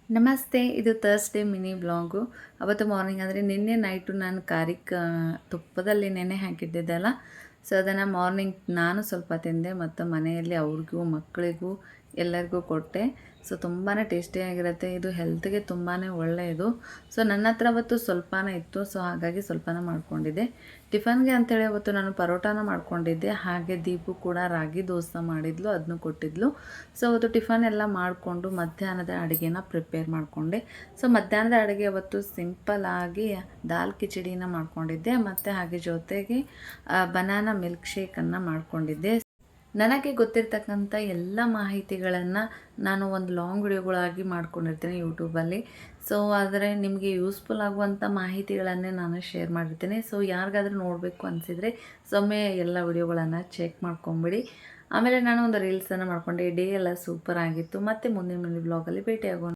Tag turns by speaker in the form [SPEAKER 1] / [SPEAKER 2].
[SPEAKER 1] ನಮಸ್ತೆ. ಇದು Thursday mini blog. ಅವತ್ತು ಮಾರ್ನಿಂಗ್ ಅಂದರೆ ನಿನ್ನೆ ನೈಟು ನಾನು ತುಪ್ಪದಲ್ಲಿ ನೆನೆ ಹಾಕಿಟ್ಟಿದ್ದೆ ಅಲ್ಲ, ಸೊ ಅದನ್ನು ಮಾರ್ನಿಂಗ್ ನಾನು ಸ್ವಲ್ಪ ತಿಂದೆ ಮತ್ತು ಮನೆಯಲ್ಲಿ ಅವ್ರಿಗೂ ಮಕ್ಕಳಿಗೂ ಎಲ್ಲರಿಗೂ ಕೊಟ್ಟೆ. ಸೊ ತುಂಬಾ ಟೇಸ್ಟಿಯಾಗಿರುತ್ತೆ. ಇದು ಹೆಲ್ತ್‌ಗೆ ತುಂಬಾ ಒಳ್ಳೆಯದು. ಸೊ ನನ್ನ ಹತ್ರ ಅವತ್ತು ಸ್ವಲ್ಪನೇ ಇತ್ತು, ಸೊ ಹಾಗಾಗಿ ಸ್ವಲ್ಪನೇ ಮಾಡ್ಕೊಂಡಿದ್ದೆ. ಟಿಫನ್‌ಗೆ ಅಂತೇಳಿ ಅವತ್ತು ನಾನು ಪರೋಟಾನ ಮಾಡ್ಕೊಂಡಿದ್ದೆ. ಹಾಗೆ ದೀಪು ಕೂಡ ರಾಗಿ ದೋಸೆ ಮಾಡಿದ್ಲು, ಅದನ್ನು ಕೊಟ್ಟಿದ್ಲು. ಸೊ ಅವತ್ತು ಟಿಫನ್ ಎಲ್ಲ ಮಾಡಿಕೊಂಡು ಮಧ್ಯಾಹ್ನದ ಅಡುಗೆನ ಪ್ರಿಪೇರ್ ಮಾಡಿಕೊಂಡೆ. ಸೊ ಮಧ್ಯಾಹ್ನದ ಅಡುಗೆ ಅವತ್ತು ಸಿಂಪಲ್ಲಾಗಿ ದಾಲ್ ಕಿಚಡಿನ ಮಾಡ್ಕೊಂಡಿದ್ದೆ ಮತ್ತು ಹಾಗೆ ಜೊತೆಗೆ ಬನಾನಾ ಮಿಲ್ಕ್ ಶೇಕನ್ನು ಮಾಡ್ಕೊಂಡಿದ್ದೆ. ನನಗೆ ಗೊತ್ತಿರ್ತಕ್ಕಂಥ ಎಲ್ಲ ಮಾಹಿತಿಗಳನ್ನು ನಾನು ಒಂದು ಲಾಂಗ್ ವಿಡಿಯೋಗಳಾಗಿ ಮಾಡ್ಕೊಂಡಿರ್ತೀನಿ ಯೂಟ್ಯೂಬಲ್ಲಿ. ಸೊ ಆದರೆ ನಿಮಗೆ ಯೂಸ್ಫುಲ್ ಆಗುವಂಥ ಮಾಹಿತಿಗಳನ್ನೇ ನಾನು ಶೇರ್ ಮಾಡಿರ್ತೀನಿ. ಸೊ ಯಾರಿಗಾದ್ರೂ ನೋಡಬೇಕು ಅನಿಸಿದರೆ ಸೊಮ್ಮೆ ಎಲ್ಲ ವಿಡಿಯೋಗಳನ್ನು ಚೆಕ್ ಮಾಡ್ಕೊಂಬಿಡಿ. ಆಮೇಲೆ ನಾನು ಒಂದು ರೀಲ್ಸನ್ನು ಮಾಡಿಕೊಂಡೆ. ಡೇ ಎಲ್ಲ ಸೂಪರ್ ಆಗಿತ್ತು. ಮತ್ತೆ ಮುಂದಿನ ಬ್ಲಾಗಲ್ಲಿ ಭೇಟಿಯಾಗೋಣ.